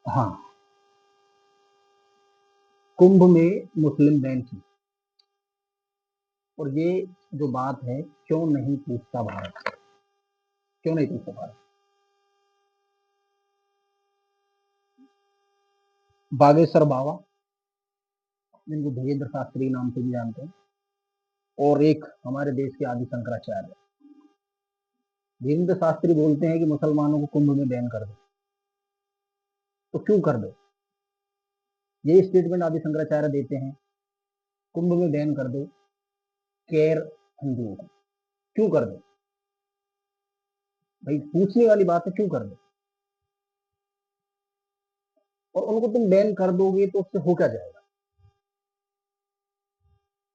हाँ, कुंभ में मुस्लिम बैन थी। और ये जो बात है, क्यों नहीं पूछता भारत, क्यों नहीं पूछता भारत। बागेश्वर बाबा, जिनको धीरेन्द्र शास्त्री नाम से भी जानते हैं, और एक हमारे देश के आदि शंकराचार्य। धीरेन्द्र शास्त्री बोलते हैं कि मुसलमानों को कुंभ में बैन कर दो, तो क्यों कर दो। यही स्टेटमेंट आदि शंकराचार्य देते हैं, कुंभ में बैन कर दो गैर हिंदुओं को, क्यों कर दो भाई, पूछने वाली बात है, क्यों कर दो। और उनको तुम बैन कर दोगे तो उससे हो क्या जाएगा,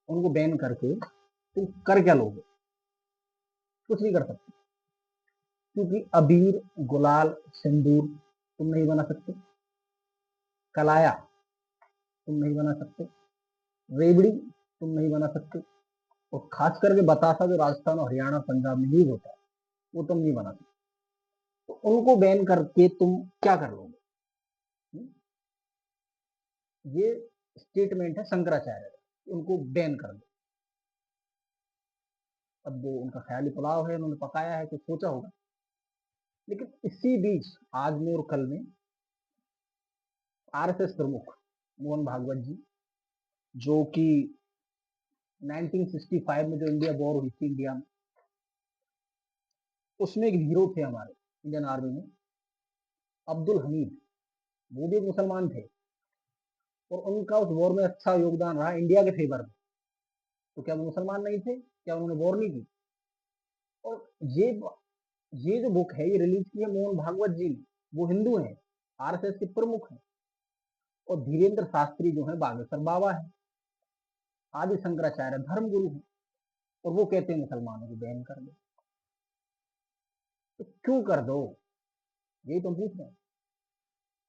उनको बैन करके तुम कर क्या लोगे, कुछ नहीं कर सकते। क्योंकि अबीर, गुलाल, सिंदूर तुम नहीं बना सकते, कलाया तुम नहीं बना सकते, रेबड़ी तुम नहीं बना सकते, और खास करके बतासा जो राजस्थान और हरियाणा पंजाब में यूज होता है, वो तुम नहीं बना सकते। तो उनको बैन करके तुम क्या कर लोगे। ये स्टेटमेंट है शंकराचार्य का, उनको बैन कर दो। अब वो उनका ख्याली पुलाव है, उन्होंने पकाया है, कुछ सोचा होगा। लेकिन इसी बीच आज में और कल में आरएसएस प्रमुख मोहन भागवत जी, जो कि 1965 में जो इंडिया वॉर हुई थी इंडिया में, उसमें एक हीरो थे हमारे इंडियन आर्मी में, अब्दुल हमीद, वो भी एक मुसलमान थे। और उनका उस वॉर में अच्छा योगदान रहा इंडिया के फेवर में। तो क्या वो मुसलमान नहीं थे, क्या उन्होंने वॉर नहीं की। और ये जो बुक है, ये रिलीज की है मोहन भागवत जी ने, वो हिंदू हैं, आरएसएस के प्रमुख हैं। और धीरेन्द्र शास्त्री जो है बागेश्वर बाबा है, आदि शंकराचार्य धर्म गुरु है, और वो कहते हैं मुसलमानों को बैन कर दो। तो क्यों कर दो, यही तो पूछ रहे हैं।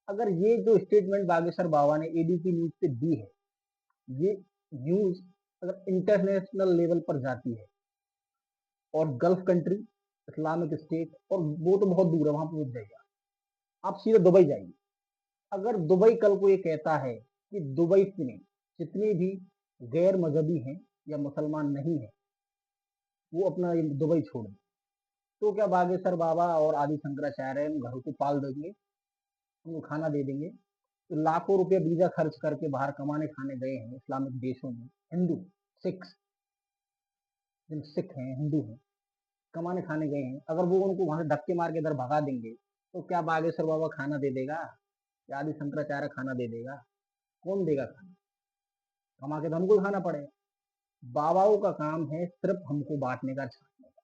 अगर ये जो स्टेटमेंट बागेश्वर बाबा ने एबीपी न्यूज पे दी है, ये न्यूज अगर इंटरनेशनल लेवल पर जाती है, और गल्फ कंट्री, इस्लामिक स्टेट, और वो तो बहुत दूर है, वहां पहुंच जाएगा, आप सीधे दुबई जाइए। अगर दुबई कल को ये कहता है कि दुबई में जितने भी गैर मजहबी हैं या मुसलमान नहीं है, वो अपना ये दुबई छोड़ दें, तो क्या बागेश्वर बाबा और आदि शंकराचार्य उन घरों को पाल देंगे, उनको खाना दे देंगे। तो लाखों रुपए वीजा खर्च करके बाहर कमाने खाने गए हैं इस्लामिक देशों में, हिंदू सिख, जिन सिख हैं हिंदू हैं, कमाने खाने गए हैं, अगर वो उनको वहां से धक्के मार के इधर भगा देंगे, तो क्या बागेश्वर बाबा खाना दे देगा, या आदि शंकराचार्य खाना दे देगा, कौन देगा खाना। कमा के तो हमको ही खाना पड़ेगा। बाबाओं का काम है सिर्फ हमको बांटने का, छाटने का।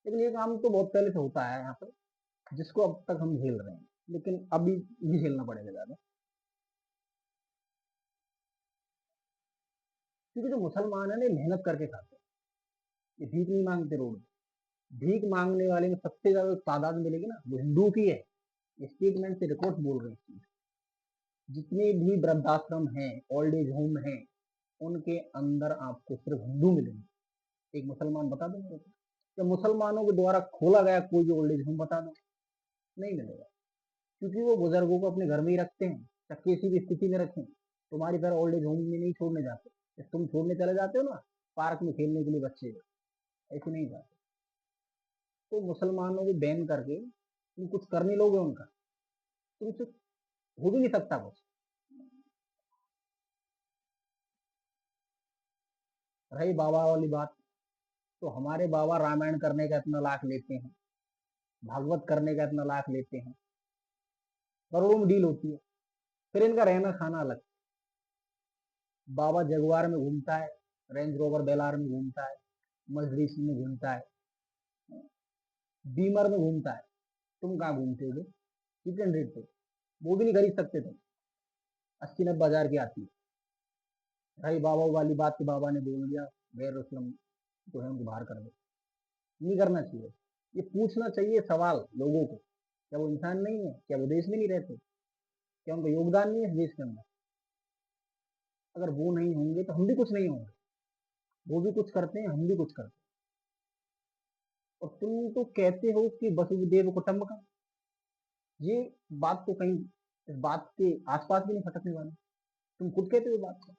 लेकिन ये काम तो बहुत पहले से होता है यहाँ पे, जिसको अब तक हम झेल रहे हैं, लेकिन अभी भी झेलना पड़ेगा ज्यादा। क्योंकि जो मुसलमान है ना, मेहनत करके खाते हैं, ये भीख नहीं मांगते रोड में। भीख मांगने वाले में सबसे ज्यादा तादाद मिलेगी ना, वो हिंदू की है। स्टेटमेंट से रिकॉर्ड बोल रहे हैं, जितने भी वृद्धाश्रम हैं, ओल्ड एज होम हैं, उनके अंदर आपको सिर्फ हिंदू मिलेंगे। एक मुसलमान बता दो मेरे को, या मुसलमानों के द्वारा खोला गया कोई भी ओल्ड एज होम बता दो, नहीं मिलेगा। क्योंकि वो बुजुर्गों को अपने घर में ही रखते हैं, चाहे किसी भी स्थिति में रखें। तुम्हारी तरह ओल्ड एज होम में नहीं छोड़ने जाते, तुम छोड़ने चले जाते हो ना पार्क में खेलने के लिए बच्चे, ऐसे नहीं जाते। तो मुसलमानों को बैन करके तुम कुछ कर नहीं लोगे उनका, तुमसे हो भी नहीं सकता कुछ। रही बाबा वाली बात, तो हमारे बाबा रामायण करने का इतना लाख लेते हैं, भागवत करने का इतना लाख लेते हैं, करोड़ों में डील होती है। फिर इनका रहना खाना अलग। बाबा जगुआर में घूमता है, रेंज रोवर बेलार में घूमता है, मर्सिडीज में घूमता है, बीमर में घूमता है। तुम कहाँ घूमते हो, कितने रेट पे, वो भी नहीं खरीद सकते तुम, 80-90 हजार की आती है। रही बाबा वाली बात की, बाबा ने बोल दिया गैर मुस्लिम जो है उनको बाहर कर दो, नहीं करना चाहिए। ये पूछना चाहिए सवाल लोगों को, क्या वो इंसान नहीं है, क्या वो देश में नहीं रहते, क्या उनका योगदान नहीं है इस देश के अंदर। अगर वो नहीं होंगे तो हम भी कुछ नहीं होंगे, वो भी कुछ करते हैं, हम भी कुछ करते हैं। और तुम तो कहते हो कि वसुदेव कुटुंबकम, ये बात तो कहीं इस बात के आसपास भी नहीं फटकने वाले। तुम खुद कहते हो इस बात को।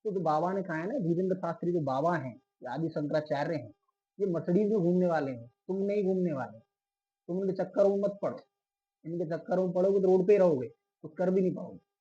तो जो बाबा ने कहा है ना, धीरेन्द्र शास्त्री जो बाबा हैं, आदि शंकराचार्य हैं, ये मर्सिडीज में घूमने वाले हैं, तुम नहीं घूमने वाले। तुम उनके चक्करों में मत पड़ो। इनके चक्करों में पड़ोगे तो रोड पे ही रहोगे, कुछ कर भी नहीं पाओगे।